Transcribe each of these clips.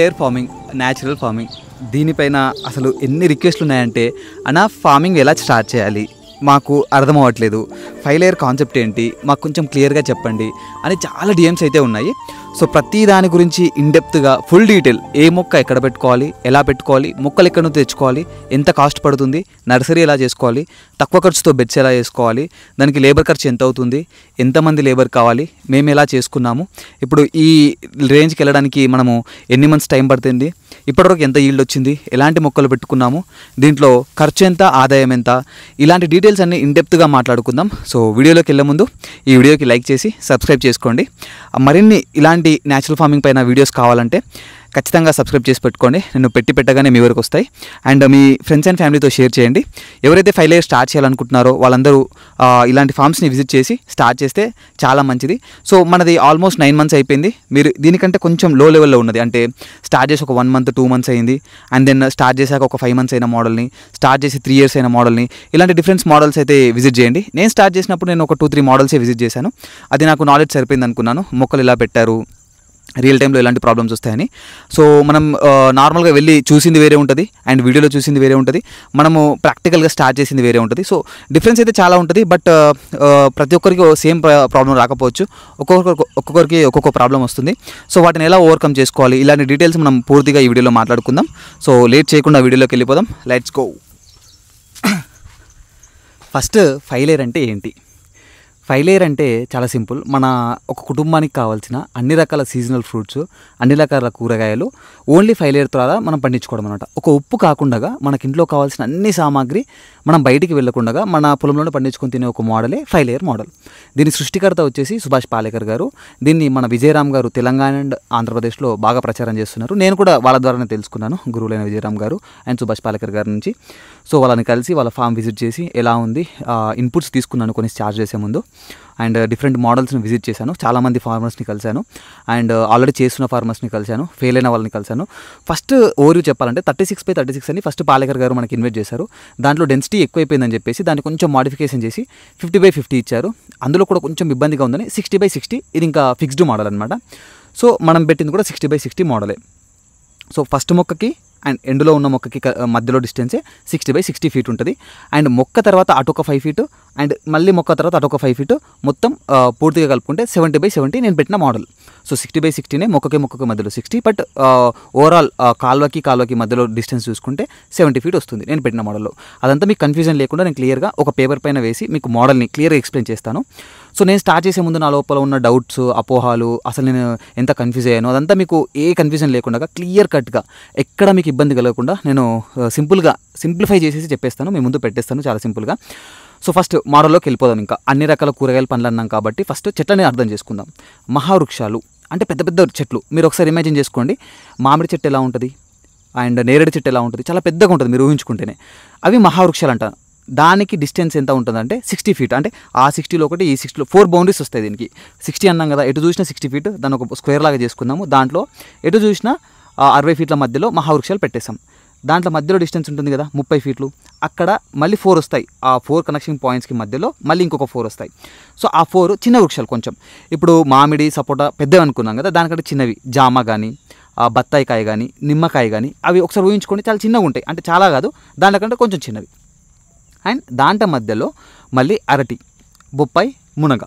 Air farming, natural farming దీనిపైన అసలు ఎన్ని రిక్వెస్ట్లు ఉన్నాయంటే అన్న ఫార్మింగ్ ఎలా స్టార్ట్ చేయాలి మాకు అర్థం అవ్వట్లేదు, 5 లేయర్ కాన్సెప్ట్ ఏంటి మాకు కొంచెం క్లియర్గా చెప్పండి అని చాలా డిఎమ్స్ అయితే ఉన్నాయి. సో ప్రతి దాని గురించి ఇన్డెప్త్గా ఫుల్ డీటెయిల్, ఏ మొక్క ఎక్కడ పెట్టుకోవాలి, ఎలా పెట్టుకోవాలి, మొక్కలు ఎక్కడ నుంచి తెచ్చుకోవాలి, ఎంత కాస్ట్ పడుతుంది, నర్సరీ ఎలా చేసుకోవాలి, తక్కువ ఖర్చుతో బెడ్స్ ఎలా చేసుకోవాలి, దానికి లేబర్ ఖర్చు ఎంత అవుతుంది, ఎంతమంది లేబర్ కావాలి, మేము ఎలా చేసుకున్నాము, ఇప్పుడు ఈ రేంజ్కి వెళ్ళడానికి మనము ఎన్ని మంత్స్ టైం పడుతుంది, ఇప్పటివరకు ఎంత ఈల్డ్ వచ్చింది, ఎలాంటి మొక్కలు పెట్టుకున్నాము, దీంట్లో ఖర్చు ఎంత, ఆదాయం ఎంత, ఇలాంటి డీటెయిల్స్ అన్ని ఇన్డెప్త్గా మాట్లాడుకుందాం. సో వీడియోలోకి వెళ్ళే ముందు ఈ వీడియోకి లైక్ చేసి సబ్స్క్రైబ్ చేసుకోండి. మరిన్ని ఇలాంటి న్యాచురల్ ఫార్మింగ్ పైన వీడియోస్ కావాలంటే ఖచ్చితంగా సబ్స్క్రైబ్ చేసి పెట్టుకోండి. నేను పెట్టగానే మీ వరకు వస్తాయి. అండ్ మీ ఫ్రెండ్స్ అండ్ ఫ్యామిలీతో షేర్ చేయండి. ఎవరైతే 5 లేయర్ స్టార్ట్ చేయాలనుకుంటున్నారో వాళ్ళందరూ ఇలాంటి ఫార్మ్స్ని విజిట్ చేసి స్టార్ట్ చేస్తే చాలా మంచిది. సో మనది ఆల్మోస్ట్ 9 మంత్స్ అయిపోయింది. మీరు దీనికంటే కొంచెం లో లెవెల్లో ఉన్నది, అంటే స్టార్ట్ చేసి ఒక 1 మంత్ 2 మంత్స్ అయింది, అండ్ దెన్ స్టార్ట్ చేశాక ఒక 5 మంత్స్ అయిన మోడల్ని, స్టార్ట్ చేసి 3 ఇయర్స్ అయిన మోడల్ని, ఇలాంటి డిఫరెంట్ మోడల్స్ అయితే విజిట్ చేయండి. నేను స్టార్ట్ చేసినప్పుడు నేను ఒక 2-3 మోడల్సే విజిట్ చేశాను. అది నాకు నాలెడ్జ్ సరిపోయింది అనుకున్నాను, మొక్కలు ఇలా పెట్టారు, రియల్ టైంలో ఎలాంటి ప్రాబ్లమ్స్ వస్తాయని. సో మనం నార్మల్గా వెళ్ళి చూసింది వేరే ఉంటుంది, అండ్ వీడియోలో చూసింది వేరే ఉంటుంది, మనము ప్రాక్టికల్గా స్టార్ట్ చేసింది వేరే ఉంటుంది. సో డిఫరెన్స్ అయితే చాలా ఉంటుంది. బట్ ప్రతి ఒక్కరికి సేమ్ ప్రాబ్లం రాకపోవచ్చు, ఒక్కొక్కరికి ఒక్కొక్క ప్రాబ్లం వస్తుంది. సో వాటిని ఎలా ఓవర్కమ్ చేసుకోవాలి, ఇలాంటి డీటెయిల్స్ మనం పూర్తిగా ఈ వీడియోలో మాట్లాడుకుందాం. సో లేట్ చేయకుండా వీడియోలోకి వెళ్ళిపోదాం. Let's go. ఫస్ట్ 5 లేయర్ అంటే ఏంటి? 5 లేయర్ అంటే చాలా సింపుల్. మన ఒక కుటుంబానికి కావాల్సిన అన్ని రకాల సీజనల్ ఫ్రూట్స్, అన్ని రకాల కూరగాయలు ఓన్లీ 5 లేయర్ ద్వారా మనం పండించుకోవడం అనమాట. ఒక ఉప్పు కాకుండా మనకి ఇంట్లో కావాల్సిన అన్ని సామాగ్రి మనం బయటికి వెళ్ళకుండా మన పొలంలోనే పండించుకొని తినే ఒక మోడలే 5 లేయర్ మోడల్. దీని సృష్టికర్త వచ్చేసి సుభాష్ పాలేకర్ గారు. దీన్ని మన విజయరామ్ గారు తెలంగాణ అండ్ ఆంధ్రప్రదేశ్లో బాగా ప్రచారం చేస్తున్నారు. నేను కూడా వాళ్ళ ద్వారానే తెలుసుకున్నాను, గురువులైన విజయరామ్ గారు అండ్ సుభాష్ పాలేకర్ గారి నుంచి. సో వాళ్ళని కలిసి వాళ్ళ ఫామ్ విజిట్ చేసి ఎలా ఉంది, ఇన్పుట్స్ తీసుకున్నాను కొన్ని స్టార్ట్ చేసే ముందు, అండ్ డిఫరెంట్ మోడల్స్ని విజిట్ చేశాను. చాలామంది ఫార్మర్స్ని కలిశాను, అండ్ ఆల్రెడీ చేస్తున్న ఫార్మర్స్ని కలిశాను, ఫెయిల్ అయిన వాళ్ళని కలిశాను. ఫస్ట్ ఓవర్ చెప్పాలంటే 36x36 అని ఫస్ట్ పాలేకర్ గారు మనకి ఇన్వైట్ చేశారు. దాంట్లో డెన్సిటీ ఎక్కువైపోయిందని చెప్పేసి దాన్ని కొంచెం మాడిఫికేషన్ చేసి 50x50 ఇచ్చారు. అందులో కూడా కొంచెం ఇబ్బందిగా ఉందని 60x60, ఇది ఇంకా ఫిక్స్డ్ మోడల్ అనమాట. సో మనం పెట్టింది కూడా 60x60 మోడలే. సో ఫస్ట్ మొక్కకి అండ్ ఎండులో ఉన్న మొక్కకి మధ్యలో డిస్టెన్సే 60x60 ఫీట్ ఉంటుంది. అండ్ మొక్క తర్వాత అటొక 5 ఫీట్, అండ్ మళ్ళీ మొక్క తర్వాత అటొక 5 ఫీట్, మొత్తం పూర్తిగా కలుపుకుంటే 70x70 నేను పెట్టిన మోడల్. సో 60x60నే మొక్కకి మధ్యలో 60, బట్ ఓవరాల్ కాల్వకి మధ్యలో డిస్టెన్స్ చూసుకుంటే 70 ఫీట్ వస్తుంది నేను పెట్టిన మోడల్లో. అదంతా మీకు కన్ఫ్యూజన్ లేకుండా నేను క్లియర్గా ఒక పేపర్ పైన వేసి మీకు మోడల్ని క్లియర్గా ఎక్స్ప్లెయిన్ చేస్తాను. సో నేను స్టార్ట్ చేసే ముందు నా లోపల ఉన్న డౌట్స్, అపోహాలు, అసలు నేను ఎంత కన్ఫ్యూజ్ అయ్యాను, అదంతా మీకు ఏ కన్ఫ్యూజన్ లేకుండా క్లియర్ కట్గా ఎక్కడ మీకు ఇబ్బంది కలగకుండా నేను సింప్లిఫై చేసేసి చెప్పేస్తాను, మీ ముందు పెట్టేస్తాను చాలా సింపుల్గా. సో ఫస్ట్ మోడల్లోకి వెళ్ళిపోదాం. ఇంకా అన్ని రకాల కూరగాయల పండ్లు అన్నాం కాబట్టి ఫస్ట్ చెట్లని అర్థం చేసుకుందాం. మహావృక్షాలు అంటే పెద్ద పెద్ద చెట్లు. మీరు ఒకసారి ఇమాజిన్ చేసుకోండి, మామిడి చెట్టు ఎలా ఉంటుంది అండ్ నేరేడు చెట్టు ఎలా ఉంటుంది, చాలా పెద్దగా ఉంటుంది మీరు ఊహించుకుంటేనే. అవి మహావృక్షాలు అంటారు. దానికి డిస్టెన్స్ ఎంత ఉంటుందంటే 60 ఫీట్. అంటే ఆ 60లో ఒకటి, ఈ 60లో 4 బౌండరీస్ వస్తాయి దీనికి. 60 అన్నాం కదా, ఎటు చూసినా 60 ఫీట్, దాన్ని ఒక స్క్వేర్ లాగా చేసుకుందాము. దాంట్లో ఎటు చూసినా 60 ఫీట్ల మధ్యలో మహావృక్షాలు పెట్టేస్తాం. దాంట్లో మధ్యలో డిస్టెన్స్ ఉంటుంది కదా 30 ఫీట్లు, అక్కడ మళ్ళీ 4 వస్తాయి. ఆ 4 కనెక్షన్ పాయింట్స్కి మధ్యలో మళ్ళీ ఇంకొక 4 వస్తాయి. సో ఆ 4 చిన్న వృక్షాలు కొంచెం. ఇప్పుడు మామిడి, సపోటా పెద్దవి అనుకున్నాం కదా, దానికంటే చిన్నవి జామ కానీ, బత్తాయికాయ కానీ, నిమ్మకాయ కానీ, అవి ఒకసారి ఊహించుకోండి చాలా చిన్నగా ఉంటాయి. అంటే చాలా కాదు, దానికంటే కొంచెం చిన్నవి. అండ్ దాంట్లో మధ్యలో మళ్ళీ అరటి, బొప్పాయి, మునగ.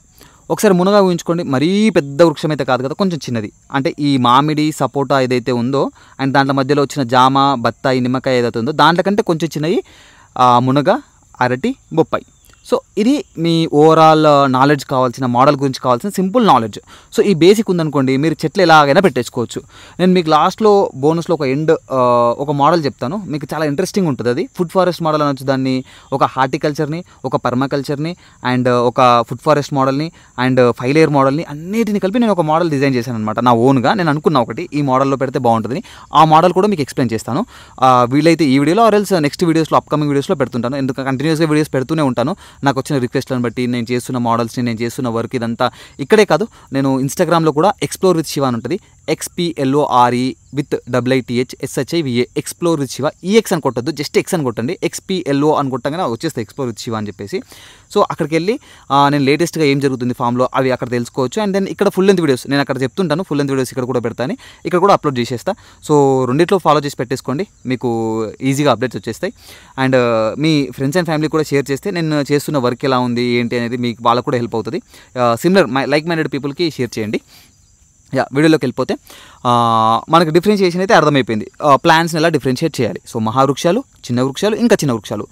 ఒకసారి మునగ ఊహించుకోండి, మరీ పెద్ద వృక్షం అయితే కాదు కదా, కొంచెం చిన్నది. అంటే ఈ మామిడి, సపోటా ఏదైతే ఉందో అండ్ దాంట్లో మధ్యలో వచ్చిన జామ, బత్తాయి, నిమ్మకాయ ఏదైతే ఉందో దాంట్లో కంటే కొంచెం చిన్నవి మునగ, అరటి, బొప్పాయి. సో ఇది మీ ఓవరాల్ నాలెడ్జ్ కావాల్సిన, మోడల్ గురించి కావాల్సిన సింపుల్ నాలెడ్జ్. సో ఈ బేసిక్ ఉందనుకోండి, మీరు చెట్లు ఎలాగైనా పెట్టేసుకోవచ్చు. నేను మీకు లాస్ట్లో బోనస్లో ఒక మోడల్ చెప్తాను, మీకు చాలా ఇంట్రెస్టింగ్ ఉంటుంది. అది ఫుడ్ ఫారెస్ట్ మోడల్ అనొచ్చు దాన్ని, ఒక హార్టికల్చర్ని, ఒక పర్మాకల్చర్ని, అండ్ ఒక ఫుడ్ ఫారెస్ట్ మోడల్ని, అండ్ 5 లేయర్ మోడల్ని అన్నిటిని కలిపి నేను ఒక మోడల్ డిజైన్ చేశాను అనమాట. నా ఓన్గా నేను అనుకున్న ఒకటి ఈ మోడల్లో పెడితే బాగుంటుందని. ఆ మోడల్ కూడా మీకు ఎక్స్ప్లెయిన్ చేస్తాను. వీలైతే ఈ వీడియోలో ఆర్ ఎల్స్ నెక్స్ట్ వీడియోస్లో, అప్కమింగ్ వీడియోస్లో పెడుతుంటాను. ఎందుకంటే కంటిన్యూస్గా వీడియోస్ పెడుతూనే ఉంటాను. నాకు వచ్చిన రిక్వెస్ట్లను బట్టి, నేను చేస్తున్న మోడల్స్ని, నేను చేస్తున్న వర్క్, ఇదంతా ఇక్కడే కాదు, నేను ఇన్స్టాగ్రామ్లో కూడా ఎక్స్ప్లోర్ విత్ శివ అని ఉంటుంది. XPLORE with IITHSHIVA explore with Shiva. EX అని కొట్టద్దు, జస్ట్ X అని కొట్టండి. XPLO అని కొట్టగానే వచ్చేస్తాయి ఎక్స్ప్లోర్ విత్ శివ అని చెప్పేసి. సో అక్కడికి వెళ్ళి నేను లేటెస్ట్గా ఏం జరుగుతుంది ఫామ్లో అవి అక్కడ తెలుసుకోవచ్చు. అండ్ దెన్ ఇక్కడ ఫుల్ లెంత్ వీడియోస్ నేను అక్కడ చెప్తుంటాను, ఫుల్ లెంత్ వీడియోస్ ఇక్కడ కూడా పెడతాను, ఇక్కడ కూడా అప్లోడ్ చేసేస్తా. సో రెండిట్లో ఫాలో చేసి పెట్టేసుకోండి, మీకు ఈజీగా అప్డేట్స్ వచ్చేస్తాయి. And me friends and family కూడా షేర్ చేస్తే నేను చేస్తున్న వర్క్ ఎలా ఉంది ఏంటి అనేది మీకు వాళ్ళకు కూడా హెల్ప్ అవుతుంది. సిమిలర్ లైక్ మైండెడ్ పీపుల్కి షేర్ చేయండి. వీడియోలోకి వెళ్ళిపోతే మనకు డిఫరెన్షియేషన్ అయితే అర్థమైపోయింది, ప్లాంట్స్ని ఎలా డిఫరెన్షియేట్ చేయాలి. సో మహావృక్షాలు, చిన్న వృక్షాలు, ఇంకా చిన్న వృక్షాలు.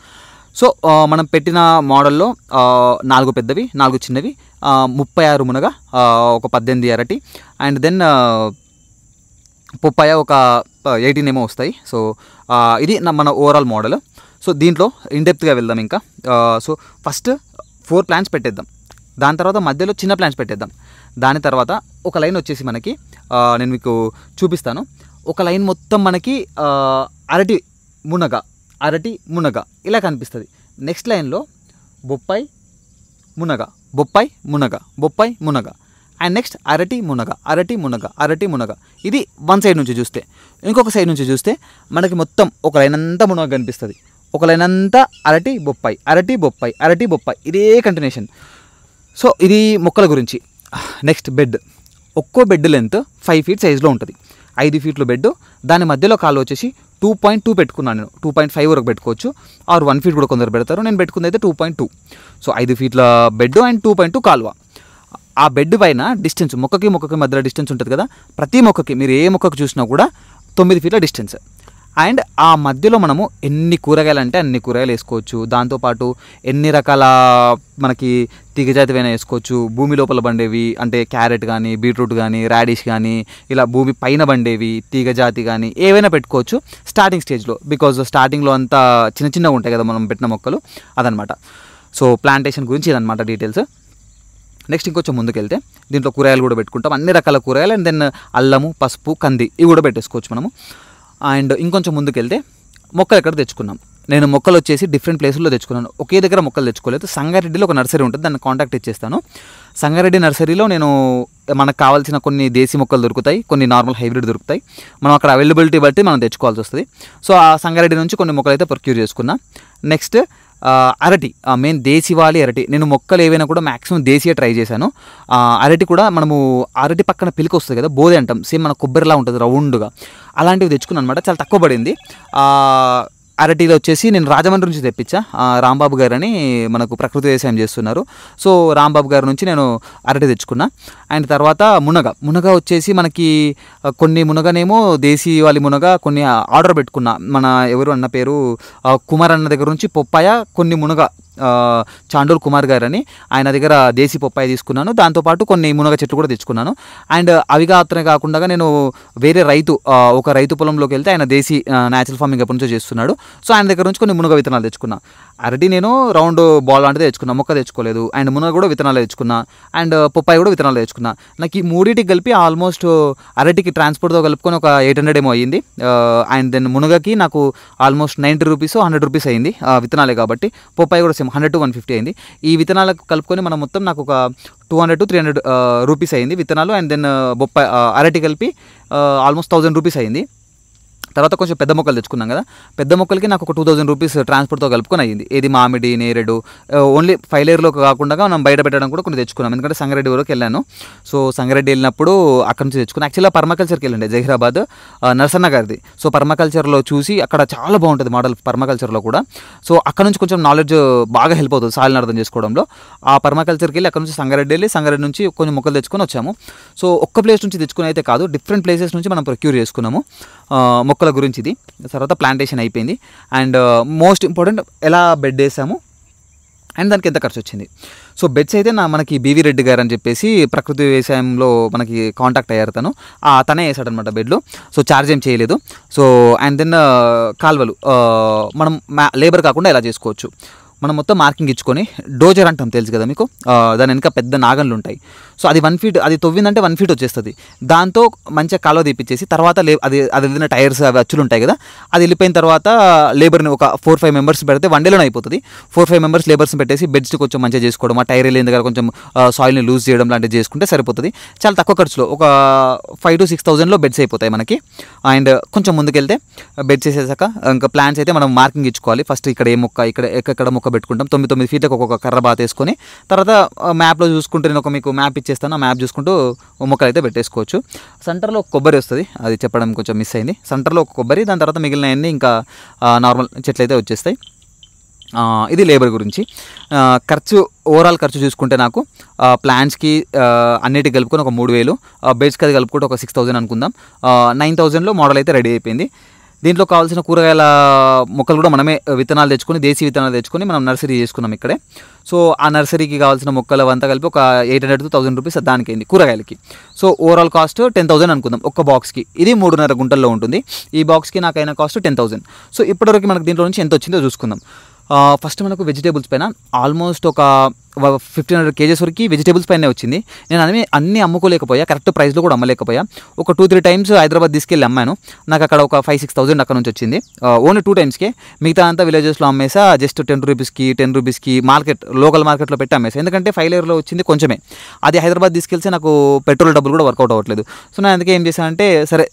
సో మనం పెట్టిన మోడల్లో 4 పెద్దవి, 4 చిన్నవి, 36 మునగ, ఒక 18 అరటి, అండ్ దెన్ పొప్పాయ ఒక 18 ఏమో వస్తాయి. సో ఇది మన ఓవరాల్ మోడల్. సో దీంట్లో ఇన్డెప్త్గా వెళ్దాం ఇంకా. సో ఫస్ట్ 4 ప్లాంట్స్ పెట్టేద్దాం, దాని తర్వాత మధ్యలో చిన్న ప్లాంట్స్ పెట్టేద్దాం. దాని తర్వాత ఒక లైన్ వచ్చేసి మనకి నేను మీకు చూపిస్తాను. ఒక లైన్ మొత్తం మనకి అరటి మునగ ఇలా కనిపిస్తుంది. నెక్స్ట్ లైన్లో బొప్పాయి మునగ, అండ్ నెక్స్ట్ అరటి మునగ. ఇది వన్ సైడ్ నుంచి చూస్తే. ఇంకొక సైడ్ నుంచి చూస్తే మనకి మొత్తం ఒక లైన్ అంతా మునగ కనిపిస్తుంది, ఒక లైన్ అంతా అరటి బొప్పాయి, ఇదే కంటిన్యూషన్. సో ఇది మొక్కల గురించి. Next bed. ఒక్కో బెడ్ లెంత్ 5 feet సైజులో ఉంటుంది, 5 feet బెడ్. దాని మధ్యలో కాలు వచ్చేసి 2.2 పెట్టుకున్నాను నేను. 2.5 వరకు పెట్టుకోవచ్చు, ఆర్ 1 feet కూడా కొందరు పెడతారు. నేను పెట్టుకుంది అయితే 2.2. సో 5 feet బెడ్ అండ్ 2.2 కాలువ. ఆ బెడ్ పైన డిస్టెన్స్, మొక్కకి మధ్యలో డిస్టెన్స్ ఉంటుంది కదా, ప్రతి మొక్కకి మీరు ఏ మొక్కకు చూసినా కూడా 9 feet డిస్టెన్స్. అండ్ ఆ మధ్యలో మనము ఎన్ని కూరగాయలు అంటే అన్ని కూరగాయలు వేసుకోవచ్చు. దాంతోపాటు ఎన్ని రకాల మనకి తీగజాతివైనా వేసుకోవచ్చు. భూమి లోపల పండేవి అంటే క్యారెట్ కానీ, బీట్రూట్ కానీ, రాడిష్ కానీ, ఇలా భూమి పైన పండేవి తీగజాతి కానీ ఏవైనా పెట్టుకోవచ్చు స్టార్టింగ్ స్టేజ్లో. బికాజ్ స్టార్టింగ్లో అంతా చిన్నగా ఉంటాయి కదా మనం పెట్టిన మొక్కలు, అదనమాట. సో ప్లాంటేషన్ గురించి ఇదనమాట డీటెయిల్స్. నెక్స్ట్ ఇంకొంచెం ముందుకెళ్తే దీంట్లో కూరగాయలు కూడా పెట్టుకుంటాం, అన్ని రకాల కూరగాయలు. అండ్ దెన్ అల్లము, పసుపు, కంది ఇవి కూడా పెట్టేసుకోవచ్చు మనము. అండ్ ఇంకొంచెం ముందుకెళ్తే మొక్కలు ఎక్కడ తెచ్చుకున్నాం. నేను మొక్కలు వచ్చేసి డిఫరెంట్ ప్లేసుల్లో తెచ్చుకున్నాను, ఒకే దగ్గర మొక్కలు తెచ్చుకోలేదు. సంగారెడ్డిలో ఒక నర్సరీ ఉంటుంది, దాన్ని కాంటాక్ట్ ఇచ్చేస్తాను. సంగారెడ్డి నర్సరీలో నేను మనకు కావాల్సిన కొన్ని దేశీ మొక్కలు దొరుకుతాయి, కొన్ని నార్మల్ హైబ్రిడ్ దొరుకుతాయి. మనం అక్కడ అవైలబిలిటీ బట్టి మనం తెచ్చుకోవాల్సి వస్తుంది. సో ఆ సంగారెడ్డి నుంచి కొన్ని మొక్కలు అయితే ప్రొక్యూర్ చేసుకున్నా. నెక్స్ట్ అరటి, మెయిన్ దేశీవాలి అరటి. నేను మొక్కలు ఏవైనా కూడా మ్యాక్సిమం దేశీయ ట్రై చేశాను. అరటి కూడా మనము అరటి పక్కన పిలికి వస్తుంది కదా, బోధి అంటాం, సేమ్ మన కొబ్బరిలా ఉంటుంది రౌండ్గా, అలాంటివి తెచ్చుకున్నాను అనమాట. చాలా తక్కువ పడింది. అరటిలో వచ్చేసి నేను రాజమండ్రి నుంచి తెప్పించా. రాంబాబు గారు అని మనకు ప్రకృతి వ్యవసాయం చేస్తున్నారు. సో రాంబాబు గారి నుంచి నేను అరటి తెచ్చుకున్నా. అండ్ తర్వాత మునగ వచ్చేసి మనకి కొన్ని మునగనేమో దేశీ వాళ్ళ మునగ కొన్ని ఆర్డర్ పెట్టుకున్నా. మన ఎవరు అన్న పేరు కుమార్ అన్న దగ్గర నుంచి పొప్పాయ, కొన్ని మునగ చాండూర్ కుమార్ గారు అని, ఆయన దగ్గర దేశీ పొప్పాయ తీసుకున్నాను. దాంతోపాటు కొన్ని మునగ చెట్లు కూడా తెచ్చుకున్నాను. అండ్ అవి మాత్రమే కాకుండా నేను వేరే ఒక రైతు పొలంలోకి వెళ్తే ఆయన దేశీ న్యాచురల్ ఫార్మింగ్ ఎప్పటి నుంచో చేస్తున్నాడు. సో ఆయన దగ్గర నుంచి కొన్ని మునగ విత్తనాలు తెచ్చుకున్నా. అరటి నేను రౌండ్ బాల్ లాంటిది తెచ్చుకున్నా, మొక్క తెచ్చుకోలేదు. అండ్ మునగ కూడా విత్తనాలు తెచ్చుకున్నా, అండ్ పొప్పాయ కూడా విత్తనాలు తెచ్చుకున్నా. నాకు ఈ మూడింటికి కలిపి ఆల్మోస్ట్ అరటికి ట్రాన్స్పోర్ట్తో కలుపుకొని ఒక 800 ఏమో అయ్యింది. అండ్ దెన్ మునగకి నాకు ఆల్మోస్ట్ 90 రూపీస్ 100 రూపీస్ అయింది విత్తనాలే కాబట్టి. పొప్పాయ కూడా సేమ్ 100 to 150 అయింది. ఈ విత్తనాలకు కలుపుకొని మనం మొత్తం నాకు ఒక 200 to 300 రూపీస్ అయింది విత్తనాలు. అండ్ దెన్ అరటి కలిపి ఆల్మోస్ట్ 1000 రూపీస్ అయింది. తర్వాత కొంచెం పెద్ద మొక్కలు తెచ్చుకున్నాం కదా, పెద్ద మొక్కలకి నాకు ఒక 2000 రూపీస్ ట్రాన్స్పోర్ట్తో కలుపుకొని అయ్యింది. ఏది మామిడి, నేరేడు, ఓన్లీ 5 లేయర్లో కాకుండా మనం బయట పెట్టడం కూడా కొన్ని తెచ్చుకున్నాం. ఎందుకంటే సంగారెడ్డి వరకు వెళ్ళాను. సో సంగారెడ్డి వెళ్ళినప్పుడు అక్కడ నుంచి తెచ్చుకున్నాను. యాక్చువల్గా పర్మాకల్చర్కి వెళ్ళండి, జహీరాబాద్ నర్సన్న గారిది. సో పర్మాకల్చర్లో చూసి అక్కడ చాలా బాగుంటుంది మోడల్ పర్మాకల్చర్లో కూడా. సో అక్కడ నుంచి కొంచెం నాలెడ్జ్ బాగా హెల్ప్ అవుతుంది సాయిల్ని అర్థం చేసుకోవడంలో. ఆ పర్మాకల్చర్కి వెళ్ళి అక్కడ నుంచి సంగారెడ్డి వెళ్ళి సంగారెడ్డి నుంచి కొన్ని మొక్కలు తెచ్చుకొని వచ్చాము. సో ఒక్క ప్లేస్ నుంచి తెచ్చుకుని అయితే కాదు, డిఫరెంట్ ప్లేసెస్ నుంచి మనం ప్రొక్యూర్ చేసుకున్నాము మొక్కల గురించి. ఇది తర్వాత ప్లాంటేషన్ అయిపోయింది. అండ్ మోస్ట్ ఇంపార్టెంట్ ఎలా బెడ్ వేసాము అండ్ దానికి ఎంత ఖర్చు వచ్చింది. సో బెడ్స్ అయితే మనకి బీవీ రెడ్డి గారు అని చెప్పేసి ప్రకృతి వ్యవసాయంలో మనకి కాంటాక్ట్ అయ్యారు, తనే వేసాడనమాట బెడ్లు. సో ఛార్జ్ ఏం చేయలేదు. సో అండ్ దెన్ కాలువలు మనం లేబర్ కాకుండా ఎలా చేసుకోవచ్చు. మనం మొత్తం మార్కింగ్ ఇచ్చుకొని డోజర్ అంటాం తెలుసు కదా మీకు, దాని వెనక పెద్ద నాగన్లు ఉంటాయి. సో అది 1 ఫీట్, అది తవ్విందంటే 1 ఫీట్ వచ్చేస్తుంది. దాంతో మంచిగా కాలువ తీపిచ్చేసి తర్వాత అది ఏదైనా టైర్స్ అవి అచ్చులు ఉంటాయి కదా, అది వెళ్ళిపోయిన తర్వాత లేబర్ని ఒక 4-5 మెంబర్స్ పెడితే 1 డేలోనే అయిపోతుంది. 4-5 మెంబర్స్ లేబర్స్ని పెట్టేసి బెడ్స్ కొంచెం మంచిగా చేసుకోవడం, ఆ టైర్ వెళ్ళిన దగ్గర కొంచెం సాయిల్ని లూజ్ చేయడం లాంటివి చేసుకుంటే సరిపోతుంది. చాలా తక్కువ ఖర్చులో ఒక 5,000 to 6,000లో బెడ్స్ అయిపోతాయి మనకి. అండ్ కొంచెం ముందుకెళ్తే బెడ్స్ వేసేసాక ఇంకా ప్లాన్స్ అయితే మనం మార్కింగ్ ఇచ్చుకోవాలి. ఫస్ట్ ఇక్కడ ఏ మొక్క, ఇక్కడ ఎక్కడ మొక్క పెట్టుకుంటాం, 9 ఫీట్లకు ఒక్కొక్క కర్ర బాత వేసుకొని తర్వాత మ్యాప్లో చూసుకుంటే నేను మీకు మ్యాప్ ఇచ్చేస్తాను, ఆ మ్యాప్ చూసుకుంటూ మొక్కలు అయితే పెట్టేసుకోవచ్చు. సెంటర్లో ఒక కొబ్బరి వస్తుంది, అది చెప్పడం కొంచెం మిస్ అయింది. సెంటర్లో ఒక కొబ్బరి, దాని తర్వాత మిగిలిన అన్నీ ఇంకా నార్మల్ చెట్లు అయితే వచ్చేస్తాయి. ఇది లేబర్ గురించి. ఓవరాల్ ఖర్చు చూసుకుంటే నాకు ప్లాంట్స్కి అన్నిటికి కలుపుకొని ఒక 3,000, బెడ్స్కి అది కలుపుకుంటే ఒక 6,000 అనుకుందాం. 9,000లో మోడల్ అయితే రెడీ అయిపోయింది. దీంట్లో కావాల్సిన కూరగాయల మొక్కలు కూడా మనమే విత్తనాలు తెచ్చుకొని, దేశీ విత్తనాలు తెచ్చుకొని మనం నర్సరీ చేసుకున్నాం ఇక్కడే. సో ఆ నర్సరీకి కావాల్సిన మొక్కలు అంతా కలిపి ఒక 800 to 1,000 రూపీస్ దానికి అయింది కూరగాయలకి. సో ఓవరాల్ కాస్ట్ 10,000 అనుకుందాం ఒక్క బాక్స్కి. ఇది 3.5 గుంటల్లో ఉంటుంది. ఈ బాక్స్కి నాకైన కాస్ట్ 10,000. సో ఇప్పటివరకు మనకు దీంట్లో నుంచి ఎంత వచ్చిందో చూసుకుందాం. ఫస్ట్ మనకు వెజిటేబుల్స్ పైన ఆల్మోస్ట్ ఒక 1,500 kgs వరకు వెజిటేబుల్స్ పైనే వచ్చింది. నేను అన్నీ అమ్ముకోలేకపోయా, కరెక్ట్ ప్రైస్లో కూడా అమ్మలేకపోయా. ఒక 2-3 టైమ్స్ హైదరాబాద్ తీసుకెళ్ళి అమ్మాను. నాకు అక్కడ ఒక 5,000-6,000 అక్కడ నుంచి వచ్చింది. ఓన్లీ 2 టైమ్స్కే. మిగతా అంతా విలేజెస్లో అమ్మేసా, జస్ట్ 10 రూపీస్కి మార్కెట్, లోకల్ మార్కెట్లో పెట్టి అమ్మేసా. ఎందుకంటే 5 లేయర్లో వచ్చింది కొంచెమే, అది హైదరాబాద్ తీసుకెళ్తే నాకు పెట్రోల్ డబ్బులు కూడా వర్కౌట్ అవ్వట్లేదు. సో నేను అందుకే ఏం చేశానంటే, సరే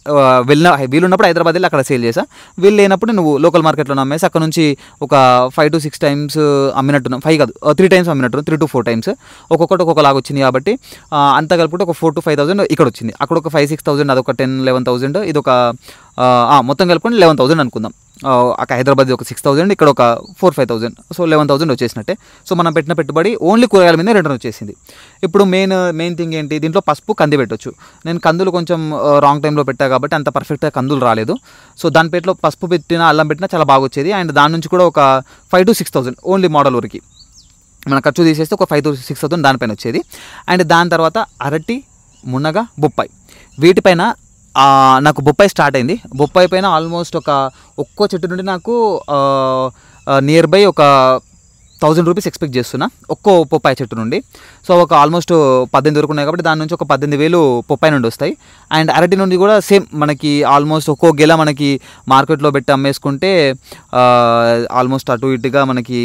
వీలున్నప్పుడు హైదరాబాద్ వెళ్ళి అక్కడ సేల్ చేసా, వీలు లేనప్పుడు నువ్వు లోకల్ మార్కెట్లో అమ్మేసి అక్కడ నుంచి ఒక 5 to 6 టైమ్స్ అమ్మినట్టున్నాం. 5 కాదు 3 టైమ్స్ అమ్మినట్టున్నాం, 3 to 4 టైమ్స్. ఒక్కొక్కటి ఒక్కొక్కలాగా వచ్చింది కాబట్టి అంతా కలుపుకుంటే ఒక 4,000 to 5,000 ఇక్కడ వచ్చింది. అక్కడ ఒక 5-6,000, అదొక 10-11,000, ఇది ఒక మొత్తం కలుపుకొని 11,000 అనుకుందాం. అక్కడ హైదరాబాద్ ఒక 6,000, ఇక్కడ ఒక 4-5,000, సో 11,000 వచ్చేసినట్టే. సో మనం పెట్టిన పెట్టుబడి ఓన్లీ కూరగాయల మీద రిటర్న్ వచ్చేసింది. ఇప్పుడు మెయిన్ థింగ్ ఏంటి, దీంట్లో పసుపు, కంది పెట్టొచ్చు. నేను కందులు కొంచెం రాంగ్ టైంలో పెట్టా కాబట్టి అంత పర్ఫెక్ట్గా కందులు రాలేదు. సో దాని పేరులో పసుపు పెట్టినా, అల్లం పెట్టినా చాలా బాగా వచ్చేది. అండ్ దాని నుంచి కూడా ఒక 5,000 to 6,000 ఓన్లీ మోడల్ వరకు మన ఖర్చు తీసేస్తే ఒక 5,000 to 6,000 దానిపైన వచ్చేది. అండ్ దాని తర్వాత అరటి, మునగ, బొప్పాయి, వీటిపైన నాకు బొప్పాయి స్టార్ట్ అయింది. బొప్పాయి పైన ఆల్మోస్ట్ ఒక్కో చెట్టు నుండి నాకు నియర్ బై ఒక 1,000 రూపీస్ ఎక్స్పెక్ట్ చేస్తున్నా ఒక్కో బొప్పాయి చెట్టు నుండి. సో ఒక ఆల్మోస్ట్ 18 వరకు ఉన్నాయి కాబట్టి దాని నుంచి ఒక 18,000 బొప్పాయి నుండి వస్తాయి. అండ్ అరటి నుండి కూడా సేమ్ మనకి ఆల్మోస్ట్ ఒక్కో గెల మనకి మార్కెట్లో పెట్టి అమ్మేసుకుంటే ఆల్మోస్ట్ అటు ఇటుగా మనకి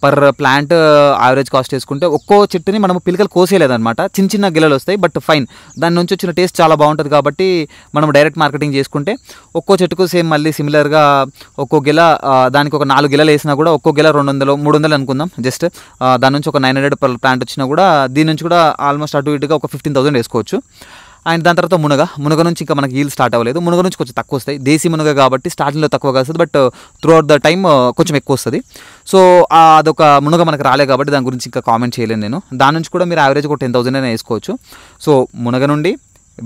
పర్ ప్లాంట్ యావరేజ్ కాస్ట్ వేసుకుంటే ఒక్కో చెట్టుని మనము పిలకలు కోసేయలేదన్నమాట, చిన్న చిన్న గెలలు వస్తాయి. బట్ ఫైన్, దాని నుంచి వచ్చిన టేస్ట్ చాలా బాగుంటుంది కాబట్టి మనం డైరెక్ట్ మార్కెటింగ్ చేసుకుంటే ఒక్కో చెట్టుకు సేమ్ మళ్ళీ సిమిలర్గా ఒక్కో గెల, దానికి ఒక 4 గెలలు వేసినా కూడా ఒక్కో గెల 200-300 అనుకుందాం జస్ట్. దాని నుంచి ఒక 900 పర్ ప్లాంట్ వచ్చినా కూడా దీని నుంచి కూడా ఆల్మోస్ట్ అటు ఇటుగా ఒక 15,000 వేసుకోవచ్చు. అండ్ దాని తర్వాత మునగ నుంచి ఇంకా మనకి ఈల్డ్ స్టార్ట్ అవ్వలేదు. మునగ నుంచి కొంచెం తక్కువ వస్తాయి, దేశీ మునగ కాబట్టి స్టార్టింగ్లో తక్కువగా వస్తుంది, but through out the time కొంచెం ఎక్కువ వస్తుంది. సో అదొక మునగ మనకు రాలేదు కాబట్టి దాని గురించి ఇంకా కామెంట్ చేయలేను నేను. దాని నుంచి కూడా మీరు యావరేజ్ ఒక 10,000 అయినా వేసుకోవచ్చు. సో మునగ నుండి,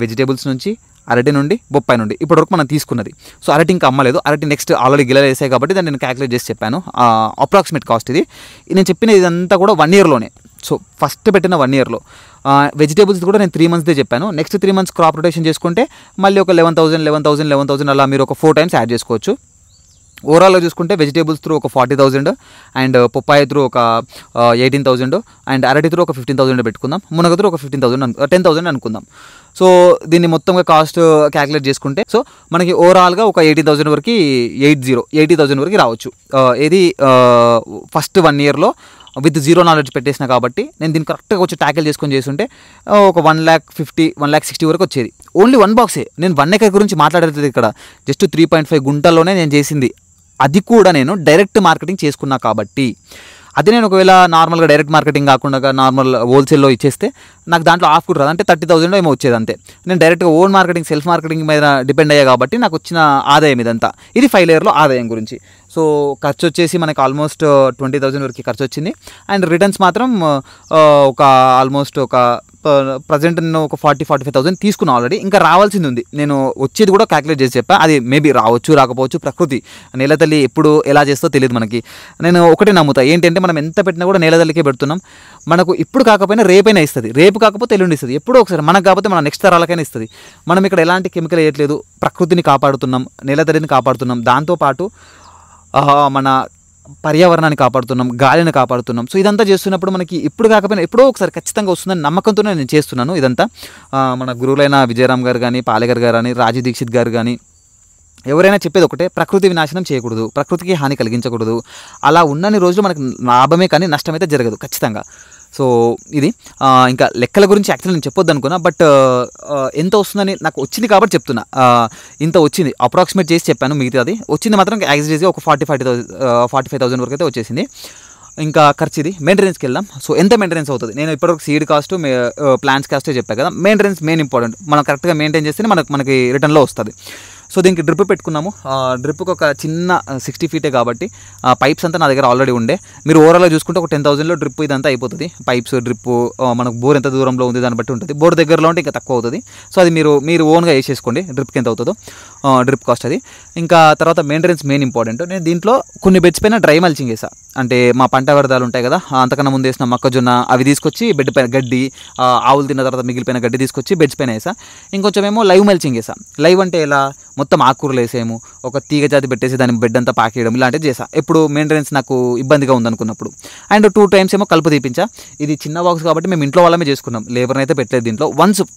వెజిటేబుల్స్ నుంచి, అరటి నుండి, బొప్పాయి నుండి ఇప్పటివరకు మనం తీసుకున్నది. సో అరటి ఇంకా అమ్మలేదు, అరటి నెక్స్ట్ ఆల్రెడీ గిలలు వేసాయి కాబట్టి దాన్ని నేను క్యాలిక్యులేట్ చేసి చెప్పాను. అప్రాక్సిమేట్ కాస్ట్ ఇది. నేను చెప్పిన ఇదంతా కూడా 1 yearలోనే. సో ఫస్ట్ పెట్టిన 1 yearలో వెజిటేబుల్స్ కూడా నేను 3 monthsదే చెప్పాను. నెక్స్ట్ 3 months క్రాప్ రొటేషన్ చేసుకుంటే మళ్ళీ ఒక 11,000 అలా మీరు ఒక 4 times యాడ్ చేసుకోవచ్చు. ఓవరాల్గా చూసుకుంటే వెజిటేబుల్స్ త్రూ ఒక 40,000 అండ్ పప్పాయ త్రూ ఒక 18,000 అండ్ అరటి త్రూ ఒక 15,000 పెట్టుకుందాం, మునగ త్రూ ఒక 10,000 అనుకుందాం. సో దీన్ని మొత్తంగా కాస్ట్ క్యాలిక్యులేట్ చేసుకుంటే సో మనకి ఓవరాల్గా ఒక 80,000 వరకు 80,000 వరకు రావచ్చు. ఇది ఫస్ట్ 1 yearలో విత్ జీరో నాలెడ్జ్ పెట్టేసిన కాబట్టి నేను దీన్ని కరెక్ట్గా వచ్చి ట్యాకిల్ చేసుకొని చేస్తుంటే ఒక 1,50,000 1,60,000 వరకు వచ్చేది. ఓన్లీ 1 బాక్సే. నేను 1 acre గురించి మాట్లాడేది ఇక్కడ జస్ట్ 3.5 గుంటల్లోనే నేను చేసింది. అది కూడా నేను డైరెక్ట్ మార్కెటింగ్ చేసుకున్నా కాబట్టి. అదే నేను ఒకవేళ నార్మల్గా డైరెక్ట్ మార్కెటింగ్ కాకుండా నార్మల్ హోల్సేల్లో ఇచ్చేస్తే నాకు దాంట్లో ఆఫ్ కూడా రాదు, అంటే 30,000 ఏమో వచ్చేది అంతే. నేను డైరెక్ట్గా ఓన్ మార్కెటింగ్, సెల్ఫ్ మార్కెటింగ్ మీద డిపెండ్ అయ్యా కాబట్టి నాకు వచ్చిన ఆదాయం ఇదంతా. ఇది 5 layerలో ఆదాయం గురించి. సో ఖర్చు వచ్చేసి మనకి ఆల్మోస్ట్ 20,000 వరకు ఖర్చు వచ్చింది. అండ్ రిటర్న్స్ మాత్రం ఒక ఆల్మోస్ట్ ఒక ప్రజెంట్ నేను ఒక 40,000-45,000 తీసుకున్నాను ఆల్రెడీ. ఇంకా రావాల్సింది ఉంది. నేను వచ్చేది కూడా క్యాలిక్యులేట్ చేసి చెప్పా. అది మేబీ రావచ్చు రాకపోవచ్చు, ప్రకృతి నేలతల్లి ఎప్పుడు ఎలా చేస్తో తెలియదు మనకి. నేను ఒకటే నమ్ముతా, ఏంటంటే మనం ఎంత పెట్టినా కూడా నేలతల్లికే పెడుతున్నాం. మనకు ఇప్పుడు కాకపోయినా రేపైనా ఇస్తుంది, రేపు కాకపోతే ఎల్లుండి ఇస్తుంది, ఎప్పుడో ఒకసారి. మనకు కాకపోతే మన నెక్స్ట్ తరాలకైనా ఇస్తుంది. మనం ఇక్కడ ఎలాంటి కెమికల్ వేయట్లేదు, ప్రకృతిని కాపాడుతున్నాం, నేలతల్లిని కాపాడుతున్నాం. దాంతోపాటు మన పర్యావరణాన్ని కాపాడుతున్నాం, గాలిని కాపాడుతున్నాం. సో ఇదంతా చేస్తున్నప్పుడు మనకి ఇప్పుడు కాకపోయినా ఎప్పుడో ఒకసారి ఖచ్చితంగా వస్తుందని నమ్మకంతోనే నేను చేస్తున్నాను ఇదంతా. మన గురువులైన విజయరామ్ గారు కానీ, పాలేకర్ గారు కానీ, రాజు దీక్షిత్ గారు కానీ, ఎవరైనా చెప్పేది ఒకటే, ప్రకృతి వినాశనం చేయకూడదు, ప్రకృతికి హాని కలిగించకూడదు. అలా ఉన్నన్ని రోజులు మనకు లాభమే కానీ నష్టమైతే జరగదు ఖచ్చితంగా. సో ఇది ఇంకా లెక్కల గురించి యాక్చువల్లీ నేను చెప్పొద్దు అనుకున్నా, బట్ ఎంత వస్తుందని నాకు వచ్చింది కాబట్టి చెప్తున్నా. ఇంత వచ్చింది అప్రాక్సిమేట్ చేసి చెప్పాను, మిగతాది వచ్చింది మాత్రం యాక్చువల్గా ఒక 45,000 వరకు అయితే వచ్చేసింది. ఇంకా ఖర్చు ఇది. మెయింటెనెన్స్కి వెళ్దాం. సో ఎంత మెయింటెనెన్స్ అవుతుంది? నేను ఇప్పటివరకు సీడ్ కాస్ట్, ప్లాంట్స్ కాస్టే చెప్పాను కదా. Maintenance main important. మనం కరెక్ట్గా మెయింటైన్ చేస్తేనే మనకి రిటర్న్లో వస్తుంది. సో దీనికి డ్రిప్ పెట్టుకున్నాము. డ్రిప్కి ఒక చిన్న 60 ఫీటే కాబట్టి పైప్స్ అంతా నా దగ్గర ఆల్రెడీ ఉండే. మీరు ఓవరాల్గా చూసుకుంటే ఒక 10,000లో డ్రిప్ ఇదంతా అయిపోతుంది. పైప్స్, డ్రిప్, మనకు బోర్ ఎంత దూరంలో ఉంది దాన్ని బట్టి ఉంటుంది. బోర్ దగ్గరలో ఉంటే ఇంకా తక్కువ అవుతుంది. సో అది మీరు ఓన్గా వేసేసుకోండి డ్రిప్కి ఎంత అవుతుందో డ్రిప్ కాస్ట్ అది. ఇంకా తర్వాత మెయింటెనెన్స్ మెయిన్ ఇంపార్టెంట్. నేను దీంట్లో కొన్ని బెడ్స్ పైన డ్రై మల్చింగ్ వేసా. అంటే మా పంట వ్యర్థాలు ఉంటాయి కదా, అంతకన్నా ముందు వేసిన మొక్కజొన్న అవి తీసుకొచ్చి బెడ్ పైన గడ్డి, ఆవులు తిన్న తర్వాత మిగిలిపోయిన గడ్డి తీసుకొచ్చి బెడ్స్ పైన వేసా. ఇంకొంచెం ఏమో లైవ్ మల్చింగ్ వేసా. లైవ్ అంటే ఎలా, మొత్తం ఆకుకూరలు వేసేము, ఒక తీగ జాతి పెట్టేసి దాని బెడ్ అంతా పాకేయడం, ఇలాంటివి చేసా ఎప్పుడు మెయింటెనెన్స్ నాకు ఇబ్బందిగా ఉందనుకున్నప్పుడు. అండ్ 2 టైమ్స్ ఏమో కలుపు తీపించా. ఇది చిన్న బాక్స్ కాబట్టి మేము ఇంట్లో వాళ్ళమే చేసుకున్నాం, లేబర్ని అయితే పెట్టలేదు దీంట్లో.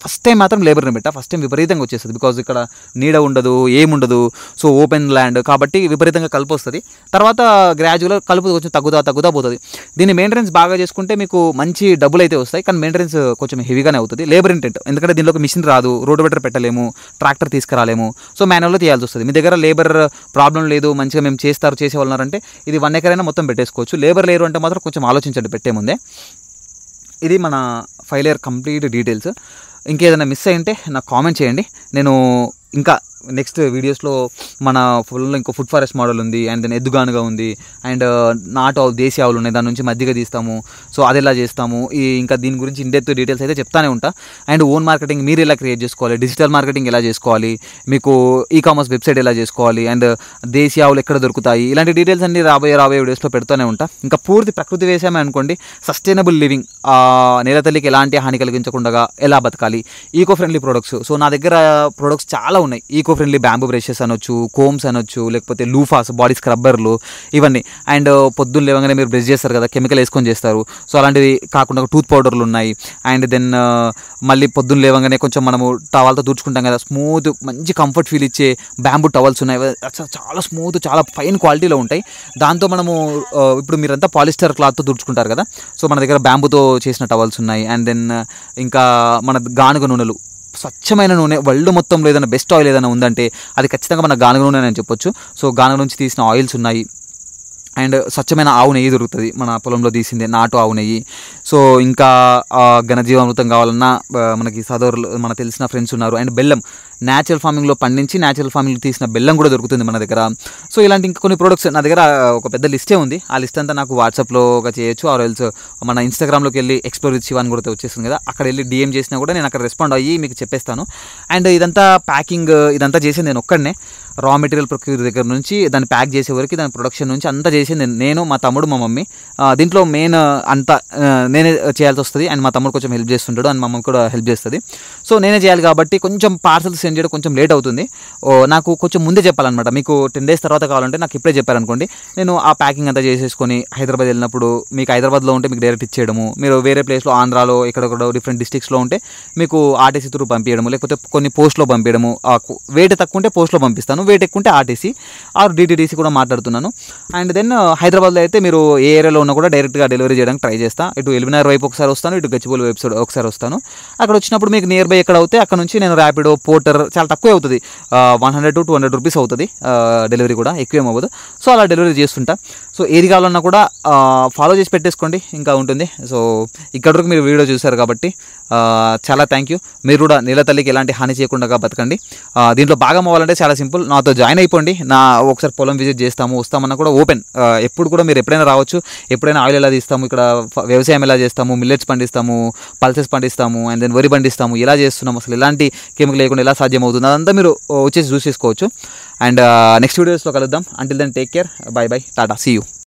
ఫస్ట్ టైం మాత్రం లేబర్ని పెట్టా. ఫస్ట్ టైం విపరీతంగా వచ్చేస్తుంది, బికాజ్ ఇక్కడ నీడ ఉండదు, ఏముండదు. సో ఓపెన్ ల్యాండ్ కాబట్టి విపరీతంగా కలుపు వస్తుంది. తర్వాత గ్రాడ్యువల్గా కలుపు కొంచెం తగ్గుతా పోతుంది. దీన్ని మెయింటెనెన్స్ బాగా చేసుకుంటే మీకు మంచి డబ్బులు అయితే వస్తాయి, కానీ మెయింటెనెన్స్ కొంచెం హెవీగానే అవుతుంది. లేబర్ ఇంటెంట్, ఎందుకంటే దీనిలోకి మిషన్ రాదు, రోడ్ బెటర్ పెట్టలేము, ట్రాక్టర్ తీసుకురాలేము. సో మాన్యువల్లో తీయాల్సి వస్తుంది. మీ దగ్గర లేబర్ ప్రాబ్లం లేదు, మంచిగా మేము చేసేవాళ్ళన్నారంటే ఇది 1 ఎకర్ అయినా మొత్తం పెట్టేసుకోవచ్చు. లేబర్ లేరు అంటే మాత్రం కొంచెం ఆలోచించండి పెట్టే ముందే. ఇది మన 5 లేయర్ కంప్లీట్ డీటెయిల్స్. ఇంకేదైనా మిస్ అయ్యింటే నాకు కామెంట్ చేయండి. నేను ఇంకా నెక్స్ట్ వీడియోస్లో మన పొలంలో ఇంకో ఫుడ్ ఫారెస్ట్ మోడల్ ఉంది, అండ్ దెన్ ఎద్దుగానుగా ఉంది, అండ్ నాటు ఆవులు, దేశీ ఆవులు ఉన్నాయి, దాని నుంచి మజ్జిగ తీస్తాము. సో అది ఎలా చేస్తాము, ఇంకా దీని గురించి ఇన్డెప్త్ డీటెయిల్స్ అయితే చెప్తానే ఉంటా. అండ్ ఓన్ మార్కెటింగ్ మీరు ఎలా క్రియేట్ చేసుకోవాలి, డిజిటల్ మార్కెటింగ్ ఎలా చేసుకోవాలి, మీకు ఈ-కామర్స్ వెబ్సైట్ ఎలా చేసుకోవాలి, అండ్ దేశీ ఆవులు ఎక్కడ దొరుకుతాయి, ఇలాంటి డీటెయిల్స్ అన్ని రాబోయే వీడియోస్లో పెడుతూనే ఉంటా. ఇంకా పూర్తి ప్రకృతి వేసామే అనుకోండి, సస్టైనబుల్ లివింగ్, నేల తల్లికి ఎలాంటి హాని కలిగించకుండా ఎలా బతకాలి, ఈకో ఫ్రెండ్లీ ప్రొడక్ట్స్. సో నా దగ్గర ప్రొడక్ట్స్ చాలా ఉన్నాయి. ఈకో ఫ్రెండ్లీ బ్యాంబూ బ్రషెస్ అనొచ్చు, కోమ్స్ అనొచ్చు, లేకపోతే లూఫాస్, బాడీ స్క్రబ్బర్లు, ఇవన్నీ. అండ్ పొద్దున్న లేవగానే మీరు బ్రష్ చేస్తారు కదా, కెమికల్ వేసుకొని చేస్తారు. సో అలాంటివి కాకుండా టూత్ పౌడర్లు ఉన్నాయి. అండ్ దెన్ మళ్ళీ పొద్దున్న లేవగానే కొంచెం మనము టవల్తో తుడుచుకుంటాం కదా, స్మూత్ మంచి కంఫర్ట్ ఫీల్ ఇచ్చే బ్యాంబూ టవల్స్ ఉన్నాయి. చాలా స్మూత్, చాలా ఫైన్ క్వాలిటీలో ఉంటాయి. దాంతో మనము ఇప్పుడు మీరంతా పాలిస్టర్ క్లాత్తో తుడుచుకుంటారు కదా, సో మన దగ్గర బ్యాంబూతో చేసిన టవల్స్ ఉన్నాయి. అండ్ దెన్ ఇంకా మన గానుగ నూనెలు, స్వచ్ఛమైన నూనె వరల్డ్ మొత్తంలో ఏదైనా బెస్ట్ ఆయిల్ ఏదైనా ఉందంటే అది ఖచ్చితంగా మన గానుగ నూనె అని చెప్పొచ్చు. సో గానుగ నుంచి తీసిన ఆయిల్స్ ఉన్నాయి. అండ్ స్వచ్ఛమైన ఆవు నెయ్యి దొరుకుతుంది, మన పొలంలో తీసిందే నాటు ఆవు నెయ్యి. సో ఇంకా ఘనజీవామృతం కావాలన్నా మనకి సదోర్లు, మనకు తెలిసిన ఫ్రెండ్స్ ఉన్నారు. అండ్ బెల్లం, న్యాచురల్ ఫార్మింగ్లో పండించి న్యాచురల్ ఫార్మింగ్లో తీసిన బెల్లం కూడా దొరుకుతుంది మన దగ్గర. సో ఇలాంటి ఇంకా కొన్ని ప్రొడక్ట్స్ నా దగ్గర ఒక పెద్ద లిస్టే ఉంది. ఆ లిస్ట్ అంతా నాకు వాట్సాప్లో చేయొచ్చు, ఆర్ ఎల్స్ మన ఇన్స్టాగ్రామ్లోకి వెళ్ళి ఎక్స్ప్లోర్ విత్ శివాన్ కూడా వచ్చేస్తుంది కదా, అక్కడ వెళ్ళి డిఎం చేసినా కూడా నేను అక్కడ రెస్పాండ్ అయ్యి మీకు చెప్పేస్తాను. అండ్ ఇదంతా ప్యాకింగ్, ఇదంతా చేసేది నేను ఒక్కడనే. రా మెటీరియల్ ప్రొక్యూర్ దగ్గర నుంచి దాన్ని ప్యాక్ చేసే వరకు, దాని ప్రొడక్షన్ నుంచి అంతా చేసింది నేను, మా తమ్ముడు, మా మమ్మీ. దీంట్లో మెయిన్ అంతా నేనే చేయాల్సి వస్తుంది. అండ్ మా తమ్ముడు కొంచెం హెల్ప్ చేస్తుంటాడు, అండ్ మా మమ్మీ కూడా హెల్ప్ చేస్తుంది. సో నేనే చేయాలి కాబట్టి కొంచెం పార్సల్స్ సెండ్ చేయడం కొంచెం లేట్ అవుతుంది. నాకు కొంచెం ముందే చెప్పాలన్నమాట. మీకు 10 days తర్వాత కావాలంటే నాకు ఇప్పుడే చెప్పారనుకోండి, నేను ఆ ప్యాకింగ్ అంతా చేసేసుకొని హైదరాబాద్ వెళ్ళినప్పుడు, మీకు హైదరాబాద్లో ఉంటే మీకు డైరెక్ట్ ఇచ్చేయడము, మీరు వేరే ప్లేస్లో ఆంధ్రాలో ఎక్కడెక్కడ డిఫరెంట్ డిస్ట్రిక్ట్స్లో ఉంటే మీకు ఆర్టీసీ త్రూ పంపించడము, లేకపోతే కొన్ని పోస్ట్లో పంపించడము. వెయిట్ తక్కువ ఉంటే పోస్ట్లో పంపిస్తాను, వెయిట్ ఎక్కువ ఉంటే ఆర్టీసీ ఆర్ డిటీడీసీ కూడా మాట్లాడుతున్నాను. అండ్ దెన్ హైదరాబాద్లో అయితే మీరు ఏ ఏరియాలో ఉన్నా కూడా డైరెక్ట్గా డెలివరీ చేయడానికి ట్రై చేస్తాను. ఇటు ఎల్బీనగర్ వైపు ఒకసారి వస్తాను, ఇటు గచ్చిబౌలి వైపు ఒకసారి వస్తాను. అక్కడ వచ్చినప్పుడు మీకు నియర్ బై ఎక్కడ అవుతే అక్కడ నుంచి నేను ర్యాపిడో, పోర్టర్, చాలా తక్కువే అవుతుంది, 100 to 200 రూపీస్ అవుతుంది డెలివరీ, కూడా ఎక్కువేం అవ్వదు. సో అలా డెలివరీ చేస్తుంటా. సో ఏది కావాలన్నా కూడా ఫాలో చేసి పెట్టేసుకోండి, ఇంకా ఉంటుంది. సో ఇక్కడ వరకు మీరు వీడియో చూశారు కాబట్టి చాలా థ్యాంక్ యూ. మీరు కూడా నేల తల్లికి ఎలాంటి హాని చేయకుండా బతకండి. దీంట్లో భాగం అవ్వాలంటే చాలా సింపుల్, నాతో జాయిన్ అయిపోండి. ఒకసారి పొలం విజిట్ వస్తామన్నా కూడా ఓపెన్. ఎప్పుడు కూడా మీరు ఎప్పుడైనా రావచ్చు, ఎప్పుడైనా ఆయిల్ ఎలా తీస్తాము, ఇక్కడ వ్యవసాయం ఎలా చేస్తాము, మిల్లెట్స్ పండిస్తాము, పల్సెస్ పండిస్తాము, అండ్ దెన్ వరి పండిస్తాము, ఎలా చేస్తున్నాము, అసలు ఎలాంటి కెమికల్ లేకుండా ఎలా సాధ్యమవుతుంది, అదంతా మీరు వచ్చేసి చూసేసుకోవచ్చు. అండ్ నెక్స్ట్ వీడియోస్లో కలుద్దాం. Until then take care, bye bye, tata, see you.